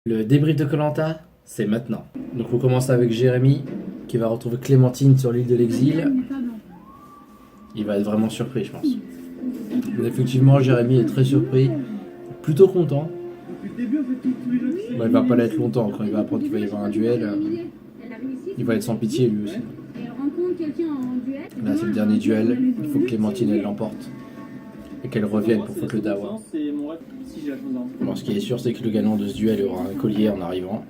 Le débrief de koh c'est maintenant. Donc on commence avec Jérémy, qui va retrouver Clémentine sur l'île de l'exil. Il va être vraiment surpris, je pense. Mais effectivement, Jérémy est très surpris, plutôt content. Bon, il va pas l'être longtemps, quand il va apprendre qu'il va y avoir un duel. Il va être sans pitié lui aussi. Là c'est le dernier duel, il faut que Clémentine elle l'emporte. Et qu'elle revienne pour foutre le dawa. Bon, ce qui est sûr, c'est que le gagnant de ce duel aura un collier en arrivant.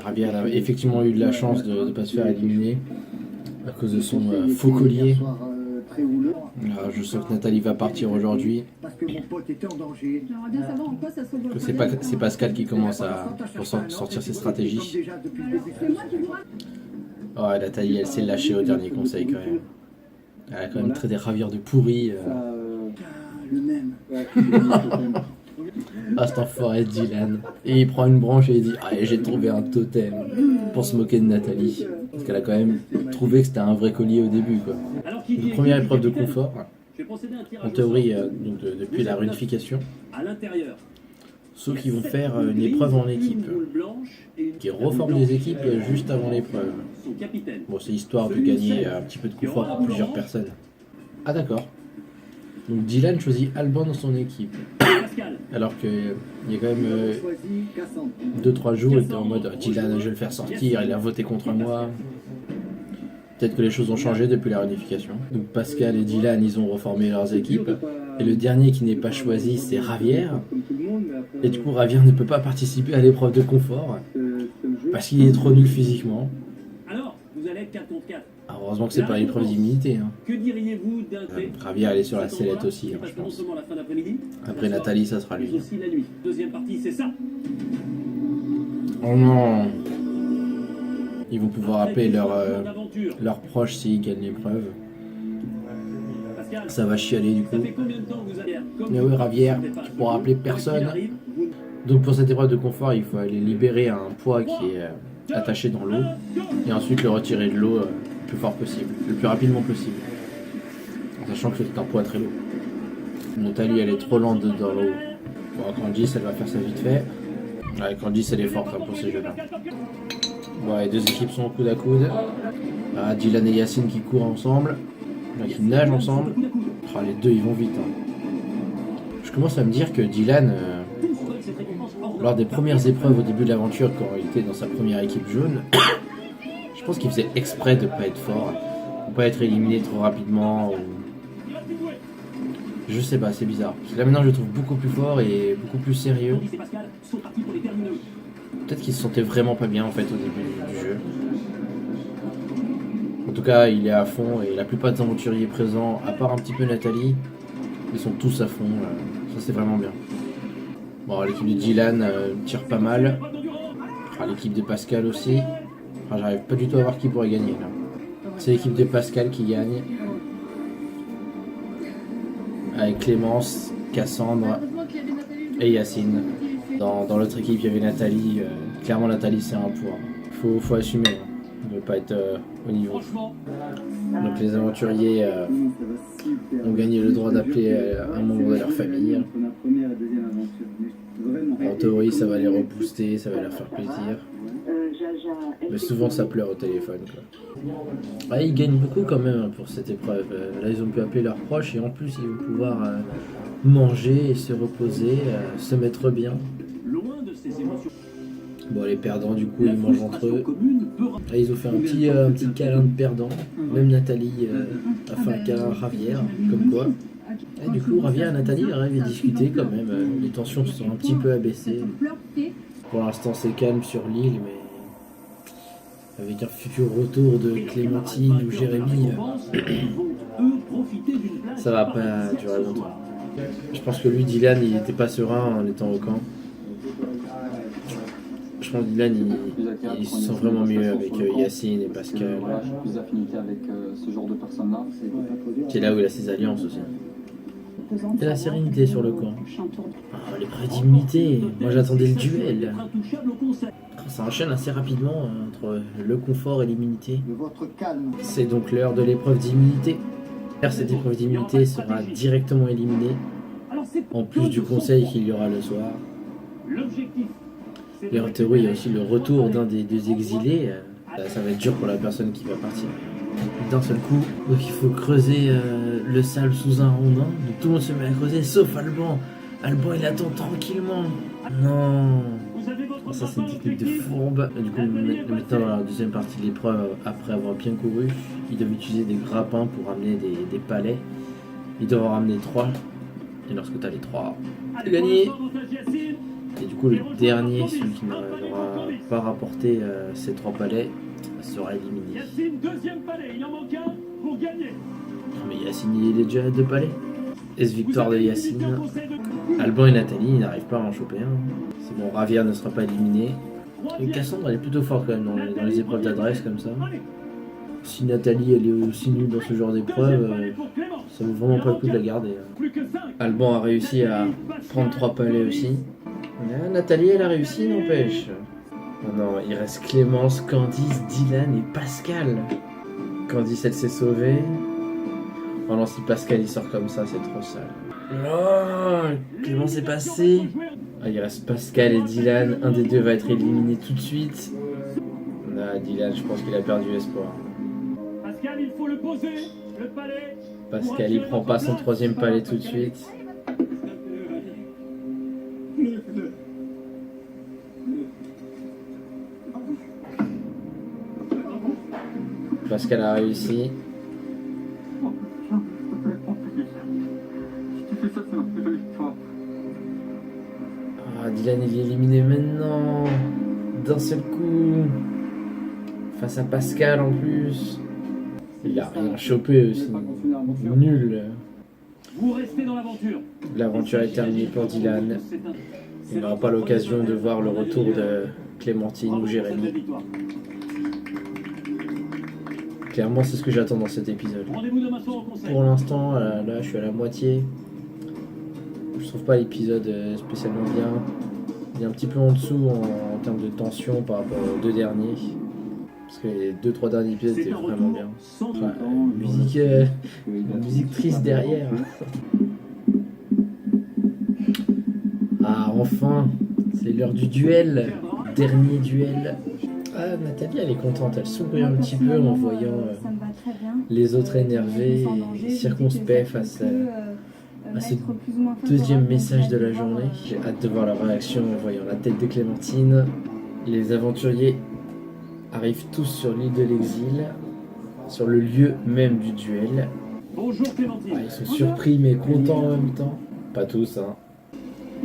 Javier a effectivement eu de la chance de ne pas se faire éliminer à cause de son faux collier. Alors, je sens que Nathalie va partir aujourd'hui. C'est Pascal qui commence à sortir ses stratégies. Oh, Nathalie, elle s'est lâchée au dernier conseil quand même. Elle a quand même traité Javier de pourri. Ah, cet enfoiré de Dylan. Et il prend une branche et il dit « Ah, j'ai trouvé un totem » pour se moquer de Nathalie. Parce qu'elle a quand même trouvé que c'était un vrai collier au début, quoi. Donc, première épreuve de confort. En théorie, donc depuis la réunification. Ceux qui vont faire une épreuve en équipe. Qui reforment des équipes juste avant l'épreuve. Bon, c'est histoire de gagner un petit peu de confort pour plusieurs personnes. Ah, d'accord. Donc Dylan choisit Alban dans son équipe. Alors qu'il y a quand même 2-3 jours, il était en mode Dylan, je vais le faire sortir, il a voté contre moi. Peut-être que les choses ont changé depuis la réunification. Donc Pascal et Dylan, ils ont reformé leurs équipes. Et le dernier qui n'est pas choisi, c'est Javier. Et du coup, Javier ne peut pas participer à l'épreuve de confort parce qu'il est trop nul physiquement. Alors, vous allez être 4 contre 4. Alors, heureusement que c'est pas l'épreuve d'immunité. Hein. Que diriez-vous d'un fait Javier, elle est sur la sellette aussi, hein, je pense. Après Nathalie, ça sera lui. Aussi la nuit. Deuxième partie, c'est ça. Oh non! Ils vont pouvoir appeler leurs proches s'ils gagnent l'épreuve. Ça va chialer du coup. Mais oui, Javier, tu pourras appeler personne. Donc pour cette épreuve de confort, il faut aller libérer un poids qui est attaché dans l'eau et ensuite le retirer de l'eau le plus fort possible, le plus rapidement possible. En sachant que c'est un poids très lourd. Nathalie, elle est trop lente dans l'eau. Bon, Candice, elle va faire ça vite fait. Ouais, Candice, elle est forte hein, pour ces jeux-là. Bon, les deux équipes sont au coude à coude. Ah, Dylan et Yacine qui courent ensemble. Là, qui nagent ensemble. Oh, les deux, ils vont vite. Hein. Je commence à me dire que Dylan, lors des premières épreuves au début de l'aventure, quand il était dans sa première équipe jaune, je pense qu'il faisait exprès de ne pas être fort, de ne pas être éliminé trop rapidement. Ou... Je sais pas, c'est bizarre. Parce que là maintenant, je le trouve beaucoup plus fort et beaucoup plus sérieux. Peut-être qu'il se sentait vraiment pas bien en fait au début du jeu. En tout cas, il est à fond et la plupart des aventuriers présents, à part un petit peu Nathalie, ils sont tous à fond. Ça, c'est vraiment bien. Bon, l'équipe de Dylan tire pas mal. L'équipe de Pascal aussi. J'arrive pas du tout à voir qui pourrait gagner là. C'est l'équipe de Pascal qui gagne. Avec Clémence, Cassandre et Yacine. Dans l'autre équipe, il y avait Nathalie. Clairement, Nathalie, c'est un poids. Faut assumer. Hein. Ne pas être au niveau. Donc les aventuriers ont gagné le droit d'appeler un membre de leur famille. En théorie, ça va les rebooster, ça va leur faire plaisir. Mais souvent, ça pleure au téléphone. Quoi. Ouais, ils gagnent beaucoup quand même pour cette épreuve. Là, ils ont pu appeler leurs proches et en plus, ils vont pouvoir manger et se reposer, se mettre bien. Bon, les perdants, du coup, ils mangent entre eux. Là, ils ont fait un petit câlin de perdants. Même Nathalie a fait un câlin à Javier, comme quoi. Et du coup, Javier et Nathalie arrivent à discuter quand même. Les tensions se sont un petit peu abaissées. Pour l'instant, c'est calme sur l'île, mais avec un futur retour de Clémentine ou Jérémy, ça va pas durer longtemps. Je pense que lui, Dylan, il était pas serein en étant au camp. Je pense que Dylan, il se sent vraiment mieux avec Yacine et Pascal. C'est là où il a ses alliances aussi. Et la sérénité sur le camp. Oh, l'épreuve d'immunité. Moi j'attendais le duel. Ça enchaîne assez rapidement entre le confort et l'immunité. C'est donc l'heure de l'épreuve d'immunité. Cette épreuve d'immunité sera directement éliminée. En plus du conseil qu'il y aura le soir. Et en théorie, il y a aussi le retour d'un des deux exilés. Ça va être dur pour la personne qui va partir. D'un seul coup, donc il faut creuser le sable sous un rondin. Donc tout le monde se met à creuser, sauf Alban. Alban, il attend tranquillement. Non. Ça, c'est une technique de fourbe. Et du coup, maintenant, dans la deuxième partie de l'épreuve, après avoir bien couru, ils doivent utiliser des grappins pour ramener des palets. Ils doivent en ramener 3. Et lorsque tu as les 3, c'est gagné. Et du coup, le dernier, celui qui n'aura pas rapporté ces 3 palets, sera éliminé. Yacine, deuxième palais, il en manque un pour gagner. Mais Yacine, il est déjà à 2 palets. Est-ce victoire de Yacine? Alban et Nathalie, ils n'arrivent pas à en choper un. C'est bon, Ravière ne sera pas éliminé. Et Cassandre, elle est plutôt forte quand même dans les épreuves d'adresse comme ça. Si Nathalie, elle est aussi nulle dans ce genre d'épreuve, ça vaut vraiment pas le coup de la garder. Alban a réussi à prendre 3 palets aussi. Ah, Nathalie, elle a réussi, n'empêche. Oh non, il reste Clémence, Candice, Dylan et Pascal. Candice, elle s'est sauvée. Oh non, si Pascal il sort comme ça, c'est trop sale. Oh, Clémence est passé. Ah, il reste Pascal et Dylan. Un des deux va être éliminé tout de suite. Ah, Dylan, je pense qu'il a perdu espoir. Pascal, il faut le poser. Le palais. Pascal, il prend pas son 3e palais tout de suite. Pascal a réussi. Ah, Dylan il est éliminé maintenant. D'un seul coup. Face à Pascal en plus. Il a rien chopé aussi. Nul. Vous restez dans l'aventure. L'aventure est terminée pour Dylan. Il n'aura pas l'occasion de voir le retour de Clémentine ou Jérémy. Clairement, c'est ce que j'attends dans cet épisode. Rendez-vous demain soir au conseil. Pour l'instant, là, je suis à la moitié. Je trouve pas l'épisode spécialement bien. Il est un petit peu en dessous en termes de tension par rapport aux 2 derniers. Parce que les 2-3 derniers épisodes étaient vraiment bien. Enfin, musique triste derrière. Ah, enfin, c'est l'heure du duel. Dernier duel. Ah, Nathalie, elle est contente. Elle sourit un petit peu en voyant les autres énervés et circonspects face à ce 2e message de la journée. J'ai hâte de voir leur réaction en voyant la tête de Clémentine. Les aventuriers arrivent tous sur l'île de l'exil, sur le lieu même du duel. Bonjour Clémentine. Ah, ils sont surpris mais contents en même temps. Pas tous, hein.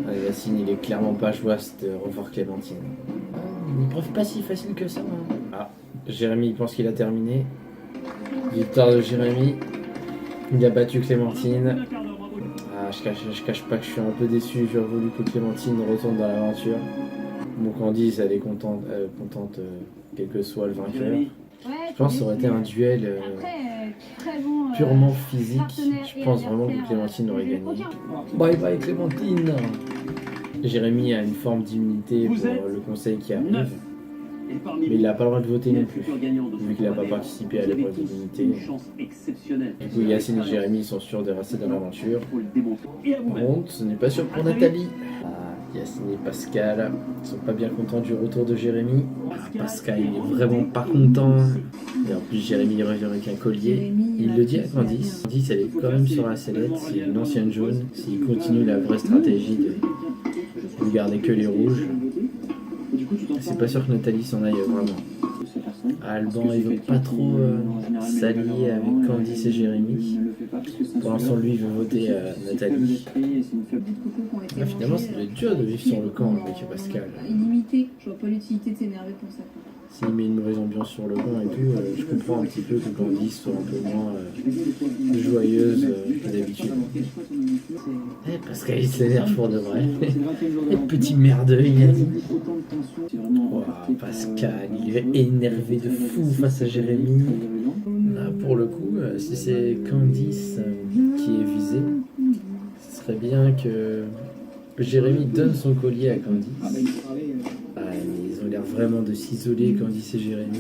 Ah, Yacine, il est clairement pas joyeux de revoir Clémentine. Une épreuve pas si facile que ça. Hein. Ah, Jérémy il pense qu'il a terminé. Victoire de Jérémy. Il a battu Clémentine. Ah, je cache pas que je suis un peu déçu. J'aurais voulu que Clémentine retourne dans l'aventure. Bon, Candice, elle est contente quel que soit le vainqueur. Je pense que ça aurait été un duel purement physique. Je pense vraiment que Clémentine aurait gagné. Bye bye Clémentine. Jérémy a une forme d'immunité pour le conseil qui arrive. Mais il n'a pas le droit de voter non plus, vu qu'il n'a pas participé à l'épreuve d'immunité. Du coup, Yacine et Jérémy sont sûrs de rester dans l'aventure. Par contre, ce n'est pas sûr pour Nathalie. Ah, Yacine et Pascal sont pas bien contents du retour de Jérémy. Ah, Pascal, il est vraiment pas content. Et en plus, Jérémy revient avec un collier. Il le dit à Candice. Candice, elle est quand même sur la sellette. C'est une ancienne jaune. S'il continue la vraie stratégie de garder que les rouges, c'est pas sûr que Nathalie s'en aille vraiment. Alban, il veut pas trop s'allier avec Candice et Jérémy. Pour l'instant, lui, il veut voter Nathalie. Ah, finalement, ça doit être dur de vivre sur le camp avec Pascal. Illimité, je vois pas l'utilité de s'énerver pour ça. S'il met une mauvaise ambiance sur le camp et tout, je comprends un petit peu que Candice soit un peu moins joyeuse que d'habitude. Pascal, il s'énerve pour de vrai. Petit merdeux, il a dit. Wow, Pascal, il est énervé de fou face à Jérémy. Là, pour le coup, si c'est Candice qui est visée, ce serait bien que Jérémy donne son collier à Candice. Ah, mais ils ont l'air vraiment de s'isoler, Candice et Jérémy.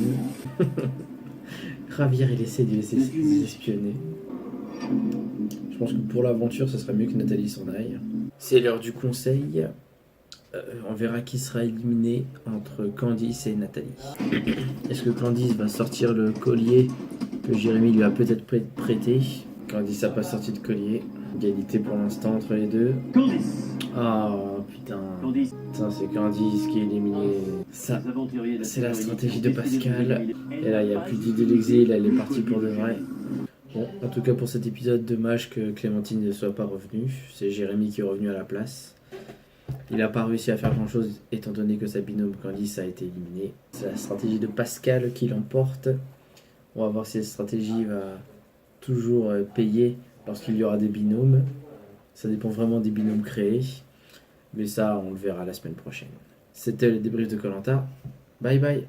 Ravière, il essaie de les espionner. Je pense que pour l'aventure, ce serait mieux que Nathalie s'en aille. C'est l'heure du conseil. On verra qui sera éliminé entre Candice et Nathalie. Est-ce que Candice va sortir le collier que Jérémy lui a peut-être prêté? Candice n'a pas sorti de collier. Égalité pour l'instant entre les deux. Candice. Oh putain. Candice. Putain, c'est Candice qui est éliminé. Ça, c'est la stratégie de Pascal. Et là, il n'y a plus d'idée d'exil, elle est partie pour de vrai. Bon, en tout cas pour cet épisode, dommage que Clémentine ne soit pas revenue. C'est Jérémy qui est revenu à la place. Il n'a pas réussi à faire grand chose étant donné que sa binôme Candice a été éliminée. C'est la stratégie de Pascal qui l'emporte. On va voir si cette stratégie va toujours payer lorsqu'il y aura des binômes. Ça dépend vraiment des binômes créés. Mais ça, on le verra la semaine prochaine. C'était le débrief de Koh-Lanta. Bye bye.